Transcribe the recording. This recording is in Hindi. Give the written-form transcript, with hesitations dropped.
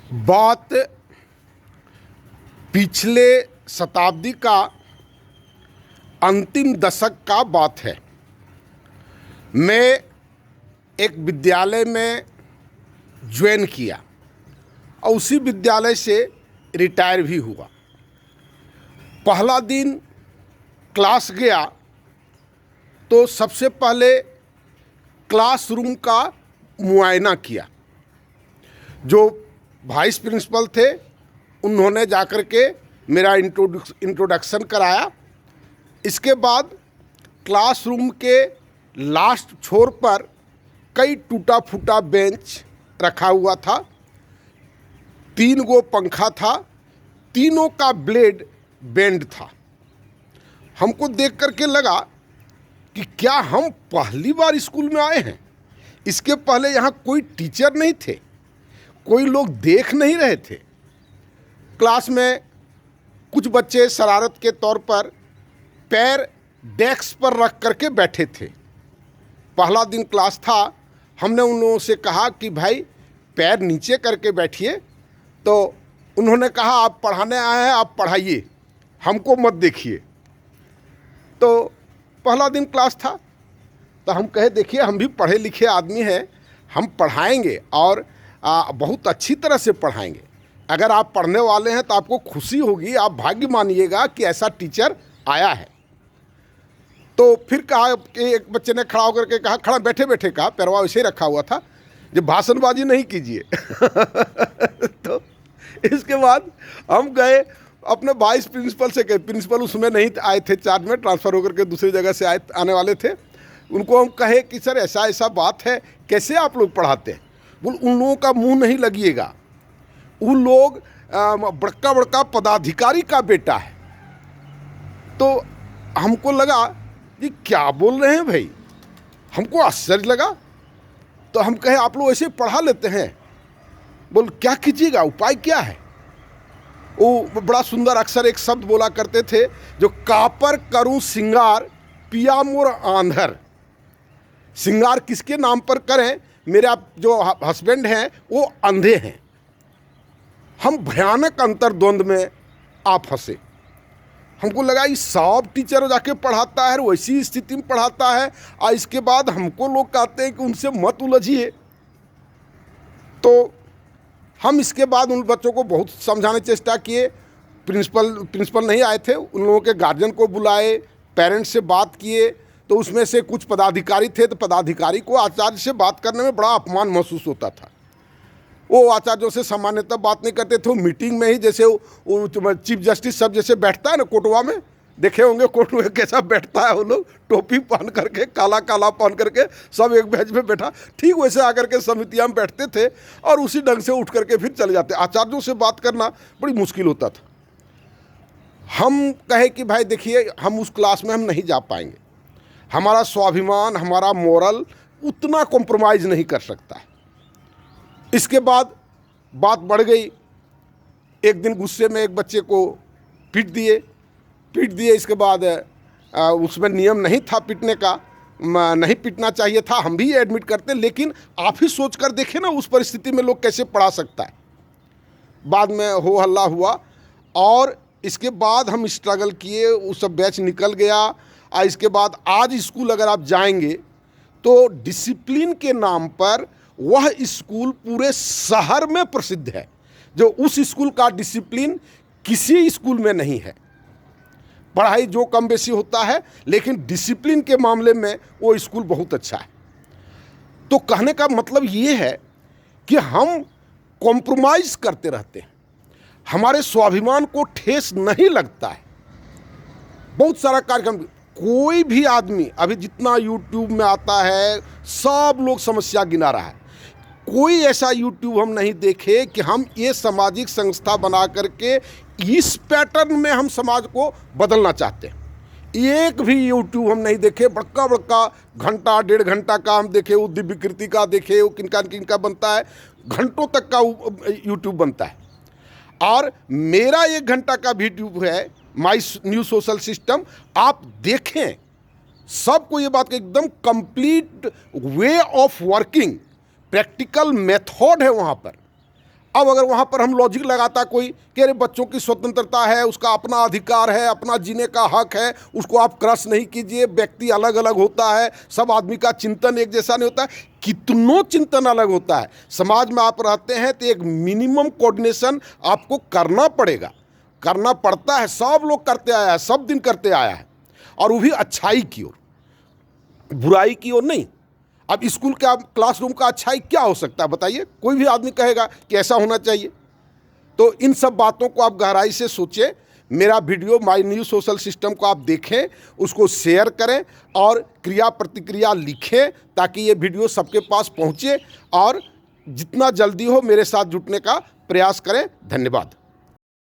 बात पिछले शताब्दी का अंतिम दशक का बात है। मैं एक विद्यालय में ज्वाइन किया और उसी विद्यालय से रिटायर भी हुआ। पहला दिन क्लास गया तो सबसे पहले क्लासरूम का मुआयना किया। जो वाइस प्रिंसिपल थे उन्होंने जाकर के मेरा इंट्रोडक्शन कराया। इसके बाद क्लासरूम के लास्ट छोर पर कई टूटा फूटा बेंच रखा हुआ था, 3 गो पंखा था, तीनों का ब्लेड बेंड था। हमको देख करके लगा कि क्या हम पहली बार स्कूल में आए हैं। इसके पहले यहाँ कोई टीचर नहीं थे, कोई लोग देख नहीं रहे थे। क्लास में कुछ बच्चे शरारत के तौर पर पैर डेस्क पर रख करके बैठे थे। पहला दिन क्लास था, हमने उन लोगों से कहा कि भाई पैर नीचे करके बैठिए, तो उन्होंने कहा आप पढ़ाने आए हैं, आप पढ़ाइए, हमको मत देखिए। तो पहला दिन क्लास था तो हम कहे देखिए हम भी पढ़े लिखे आदमी हैं, हम पढ़ाएंगे और बहुत अच्छी तरह से पढ़ाएंगे। अगर आप पढ़ने वाले हैं तो आपको खुशी होगी, आप भाग्य मानिएगा कि ऐसा टीचर आया है। तो फिर कहा कि एक बच्चे ने खड़ा होकर के कहा, खड़ा बैठे बैठे कहा, पैरवा वैसे ही रखा हुआ था, जो भाषणबाजी नहीं कीजिए। तो इसके बाद हम गए अपने वाइस प्रिंसिपल से कहे, प्रिंसिपल उसमें नहीं आए थे, चार्ज में ट्रांसफ़र होकर के दूसरी जगह से आने वाले थे। उनको हम कहे कि सर ऐसा ऐसा बात है, कैसे आप लोग पढ़ाते हैं। बोल उन लोगों का मुंह नहीं लगिएगा, उन लोग बड़का बड़का पदाधिकारी का बेटा है। तो हमको लगा कि क्या बोल रहे हैं भाई, हमको आश्चर्य लगा। तो हम कहे आप लोग ऐसे पढ़ा लेते हैं। बोल क्या कीजिएगा, उपाय क्या है। वो बड़ा सुंदर अक्सर एक शब्द बोला करते थे, जो कापर करूं सिंगार पिया मोर आंधर। सिंगार किसके नाम पर करें, मेरा जो हस्बैंड हैं वो अंधे हैं। हम भयानक अंतर्द्वंद में आ फंसे। हमको लगा ये सब टीचर जाके पढ़ाता है, वैसी स्थिति में पढ़ाता है, और इसके बाद हमको लोग कहते हैं कि उनसे मत उलझिए। तो हम इसके बाद उन बच्चों को बहुत समझाने की चेष्टा किए। प्रिंसिपल नहीं आए थे, उन लोगों के गार्जियन को बुलाए, पेरेंट्स से बात किए। तो उसमें से कुछ पदाधिकारी थे, तो पदाधिकारी को आचार्य से बात करने में बड़ा अपमान महसूस होता था। वो आचार्यों से सामान्यतः बात नहीं करते थे। वो मीटिंग में ही जैसे वो चीफ जस्टिस सब जैसे बैठता है ना कोर्टवा में, देखे होंगे कोर्ट में कैसा बैठता है वो लोग, टोपी पहन करके, काला काला पहन करके सब एक बेंच में बैठा, ठीक वैसे आकर के समितियाँ में बैठते थे और उसी ढंग से उठ करके फिर चले जाते। आचार्यों से बात करना बड़ी मुश्किल होता था। हम कहे कि भाई देखिए हम उस क्लास में हम नहीं जा पाएंगे, हमारा स्वाभिमान, हमारा मोरल उतना कॉम्प्रोमाइज़ नहीं कर सकता है। इसके बाद बात बढ़ गई। एक दिन गुस्से में एक बच्चे को पीट दिए। इसके बाद उसमें नियम नहीं था पीटने का, नहीं पीटना चाहिए था, हम भी ये एडमिट करते, लेकिन आप ही सोच कर देखें ना उस परिस्थिति में लोग कैसे पढ़ा सकता है। बाद में हो हल्ला हुआ और इसके बाद हम स्ट्रगल किए, वो सब बैच निकल गया। और इसके बाद आज स्कूल अगर आप जाएंगे तो डिसिप्लिन के नाम पर वह स्कूल पूरे शहर में प्रसिद्ध है, जो उस स्कूल का डिसिप्लिन किसी स्कूल में नहीं है। पढ़ाई जो कम बेसी होता है, लेकिन डिसिप्लिन के मामले में वो स्कूल बहुत अच्छा है। तो कहने का मतलब ये है कि हम कॉम्प्रोमाइज़ करते रहते हैं, हमारे स्वाभिमान को ठेस नहीं लगता है। बहुत सारा कार्यक्रम, कोई भी आदमी अभी जितना यूट्यूब में आता है सब लोग समस्या गिना रहा है। कोई ऐसा यूट्यूब हम नहीं देखे कि हम ये सामाजिक संस्था बना करके इस पैटर्न में हम समाज को बदलना चाहते हैं। एक भी यूट्यूब हम नहीं देखे, बड़का बड़का घंटा 1.5 घंटा का हम देखे, वो दिव्यकृति का देखे, वो किनका बनता है, घंटों तक का यूट्यूब बनता है। और मेरा 1 घंटा का यूट्यूब है, माई न्यू सोशल सिस्टम। आप देखें, सबको ये बात एकदम complete way of working, practical method है वहाँ पर। अब अगर वहाँ पर हम लॉजिक लगाता कोई कि अरे बच्चों की स्वतंत्रता है, उसका अपना अधिकार है, अपना जीने का हक है, उसको आप क्रश नहीं कीजिए, व्यक्ति अलग अलग होता है, सब आदमी का चिंतन एक जैसा नहीं होता है, कितनों चिंतन अलग होता है। समाज में आप रहते हैं तो एक मिनिमम कोऑर्डिनेशन आपको करना पड़ेगा, करना पड़ता है। सब लोग करते आया है, सब दिन करते आया है, और वो भी अच्छाई की ओर, बुराई की ओर नहीं। अब स्कूल का क्लासरूम का अच्छाई क्या हो सकता है बताइए? कोई भी आदमी कहेगा कि ऐसा होना चाहिए। तो इन सब बातों को आप गहराई से सोचें। मेरा video my new social system को आप देखें, उसको शेयर करें और क्रिया प्रतिक्रिया लिखें, ताकि ये वीडियो सबके पास पहुँचे और जितना जल्दी हो मेरे साथ जुटने का प्रयास करें। धन्यवाद।